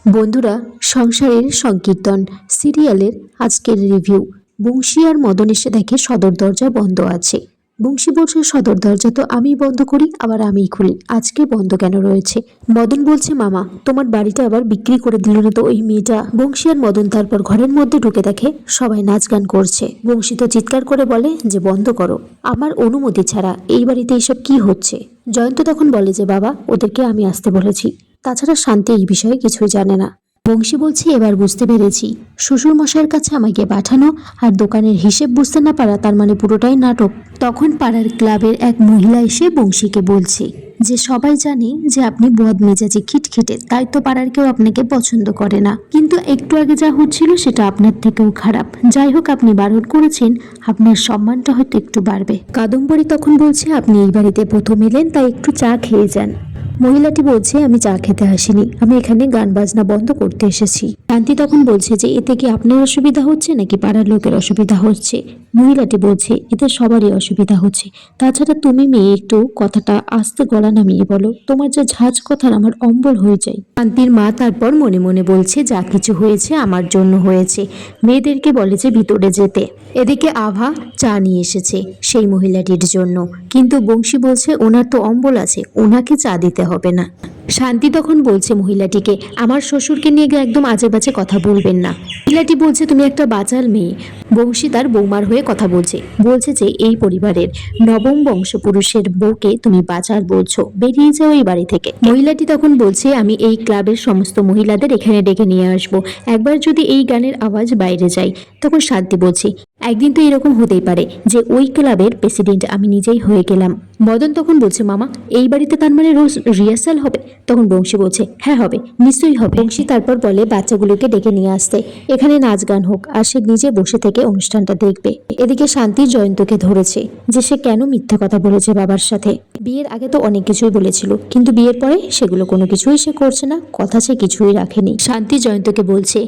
বন্ধুরা, সংসারের সংকীর্তন সিরিয়ালের আজকের রিভিউ। বংশী আর মদন এসে দেখে সদর দরজা বন্ধ আছে। বংশী বলছে, সদর দরজা তো আমি বন্ধ করি, আবার আমিই খুলি, আজকে বন্ধ কেন রয়েছে? মদন বলছে, মামা তোমার বাড়িটা আবার বিক্রি করে দিল না তো ওই মেয়েটা? বংশী আর মদন তারপর ঘরের মধ্যে ঢুকে দেখে সবাই নাচ গান করছে। বংশী তো চিৎকার করে বলে যে বন্ধ করো, আমার অনুমতি ছাড়া এই বাড়িতে এইসব কি হচ্ছে? জয়ন্ত তখন বলে যে বাবা, ওদেরকে আমি আসতে বলেছি, তাছাড়া শান্তি এই বিষয়ে কিছুই জানে না। বংশী বলছে, এবার বুঝতে পেরেছি, শ্বশুর মশাইয়ের কাছে আমাকে পাঠানো আর দোকানের হিসেব বুঝতে না পারা, তার মানে পুরোটাই নাটক। তখন পাড়ার ক্লাবের এক মহিলা এসে বংশীকে বলছে যে সবাই জানে যে আপনি বদমেজাজি খিটখিটে, তাই তো পাড়ার কেউ আপনাকে পছন্দ করে না, কিন্তু একটু আগে যা হচ্ছিল সেটা আপনার থেকেও খারাপ। যাই হোক, আপনি বারণ করেছেন, আপনার সম্মানটা হয়তো একটু বাড়বে। কাদম্বরী তখন বলছে, আপনি এই বাড়িতে প্রথম এলেন, তাই একটু চা খেয়ে যান। মহিলাটি বলছে, আমি চা খেতে আসিনি, আমি এখানে গান বাজনা বন্ধ করতে এসেছি। শান্তি তখন বলছে যে এতে কি আপনার অসুবিধা হচ্ছে নাকি পাড়ার লোকের অসুবিধা হচ্ছে? মহিলাটি বলছে, এতে সবারই অসুবিধা হচ্ছে, তাছাড়া তুমি মেয়ে একটু কথাটা আস্তে গলা নামিয়ে বলো, তোমার যে ঝাঁজ কথার আমার অম্বল হয়ে যায়। শান্তির মা তারপর মনে মনে বলছে, যা কিছু হয়েছে আমার জন্য হয়েছে। মেয়েদেরকে বলে যে ভিতরে যেতে। এদিকে আভা চা নিয়ে এসেছে সেই মহিলাটির জন্য, কিন্তু বংশী বলছে ওনার তো অম্বল আছে, ওনাকে চা দিতে হবে না। শান্তি তখন বলছে মহিলাটিকে, আমার শ্বশুরকে নিয়ে গিয়ে একদম আজে বাজে কথা বলবেন না। মহিলাটি বলছে, তুমি একটা বাচাল মেয়ে। বংশী তার বৌমার হয়ে কথা বলছে, বলছে যে এই পরিবারের নবম বংশপুরুষের বউকে তুমি বাচাল বলছো, বেরিয়ে যাও এই বাড়ি থেকে। মহিলাটি তখন বলছে, আমি এই ক্লাবের সমস্ত মহিলাদের এখানে ডেকে নিয়ে আসবো, একবার যদি এই গানের আওয়াজ বাইরে যায়। তখন শান্তি বলছে, একদিন তো এরকম হতেই পারে যে ওই ক্লাবের প্রেসিডেন্ট আমি নিজেই হয়ে গেলাম। মদন তখন বলছে, মামা এই বাড়িতে তার মানে রোজ রিহার্সাল হবে? তখন বংশী বলছে, হ্যাঁ হবে, নিশ্চয়ই হবে। বংশী তারপর বলে বাচ্চাগুলোকে ডেকে নিয়ে আসতে, এখানে নাচ গান হোক, আর সে নিজে বসে থেকে অনুষ্ঠানটা দেখবে। এদিকে শান্তি জয়ন্তকে ধরেছে যে সে কেন মিথ্যে কথা বলেছে বাবার সাথে। বিয়ের আগে তো অনেক কিছুই বলেছিল, কিন্তু বিয়ের পরে সেগুলো কোনো কিছুই সে করছে না, কথা সে কিছুই রাখেনি। শান্তি জয়ন্তকে বলছে,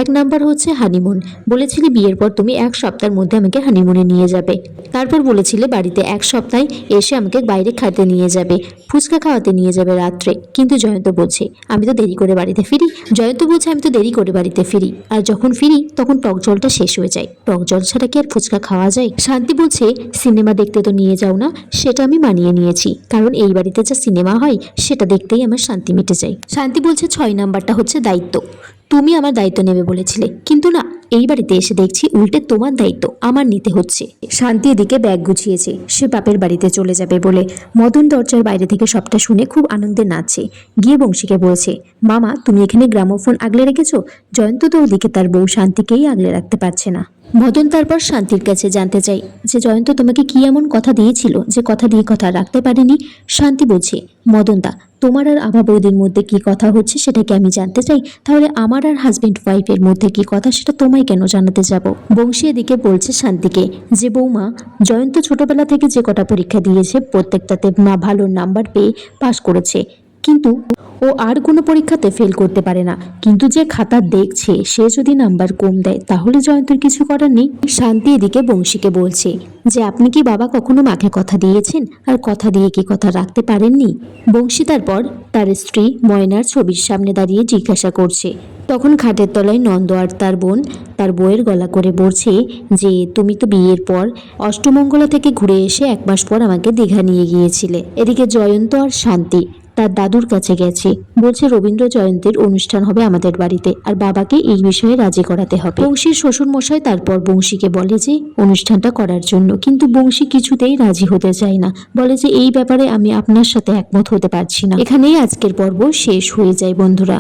এক নাম্বার হচ্ছে হানিমুন, বলেছিলে বিয়ের পর তুমি এক সপ্তাহের মধ্যে আমাকে হানিমুনে নিয়ে যাবে, তারপর বলেছিলে বাড়িতে এক সপ্তাহে এসে আমাকে বাইরে খাইতে নিয়ে যাবে, ফুচকা খাওয়াতে নিয়ে যাবে রাত্রে, কিন্তু জয়ন্ত বলছে আমি তো দেরি করে বাড়িতে ফিরি। জয়ন্ত বলছে, আমি তো দেরি করে বাড়িতে ফিরি, আর যখন ফিরি তখন টক জলটা শেষ হয়ে যায়, টক জল ছাড়া কি আর ফুচকা খাওয়া যায়? শান্তি বলছে, সিনেমা দেখতে তো নিয়ে যাও না, সেটা আমি মানিয়ে নিয়েছি, কারণ এই বাড়িতে যা সিনেমা হয় সেটা দেখতেই আমার শান্তি মিটে যায়। শান্তি বলছে, 6 নাম্বারটা হচ্ছে দায়িত্ব, তুমি আমার দায়িত্ব নেবে বলেছিলে, কিন্তু না, এই বাড়িতে এসে দেখছি উল্টে তোমার দায়িত্ব আমার নিতে হচ্ছে। শান্তি এদিকে ব্যাগ গুছিয়েছে, সে বাপের বাড়িতে চলে যাবে বলে। মদন দরজার বাইরে থেকে সবটা শুনে খুব আনন্দে নাচছে, গিয়ে বংশীকে বলছে, মামা তুমি এখানে গ্রামোফোন আগলে রেখেছো? জয়ন্ত তো ওদিকে তার বউ শান্তিকেই আগলে রাখতে পারছে না। মদন তারপর শান্তির কাছে জানতে চাই যে জয়ন্ত তোমাকে কি এমন কথা দিয়েছিল যে কথা দিয়ে কথা রাখতে পারেনি? শান্তি বলছে, মদন দা, তোমার আর আভা বৌদির মধ্যে কি কথা হচ্ছে সেটাকে আমি জানতে চাই, তাহলে আমার আর হাজবেন্ড ওয়াইফের মধ্যে কি কথা সেটা তোমায় কেন জানাতে যাব? বংশী এদিকে বলছে শান্তিকে যে বৌমা, জয়ন্ত ছোটবেলা থেকে যে কটা পরীক্ষা দিয়েছে প্রত্যেকটাতে ভালো নাম্বার পেয়ে পাশ করেছে, কিন্তু ও আর কোনো পরীক্ষাতে ফেল করতে পারে না, কিন্তু যে খাতা দেখছে সে যদি নাম্বার কম দেয় তাহলে জয়ন্তর কিছু করার নেই। শান্তি এদিকে বংশীকে বলছে যে আপনি কি বাবা কখনো মাকে কথা দিয়েছেন, আর কথা দিয়ে কি কথা রাখতে পারেননি? বংশী তারপর তার স্ত্রী ময়নার ছবির সামনে দাঁড়িয়ে জিজ্ঞাসা করছে। তখন খাটের তলায় নন্দ আর তার বোন তার বউয়ের গলা করে বলছে যে তুমি তো বিয়ের পর অষ্টমঙ্গলা থেকে ঘুরে এসে 1 মাস পর আমাকে দীঘা নিয়ে গিয়েছিলে। এদিকে জয়ন্ত আর শান্তি তার দাদুর কাছে গেছে, বলছে রবীন্দ্র জয়ন্তীর অনুষ্ঠান হবে আমাদের বাড়িতে, আর বাবাকে এই বিষয়ে রাজি করাতে হবে। বংশীর শ্বশুর মশাই তারপর বংশীকে বলে যে অনুষ্ঠানটা করার জন্য, কিন্তু বংশী কিছুতেই রাজি হতে চায় না, বলে যে এই ব্যাপারে আমি আপনার সাথে একমত হতে পারছি না। এখানেই আজকের পর্ব শেষ হয়ে যায় বন্ধুরা।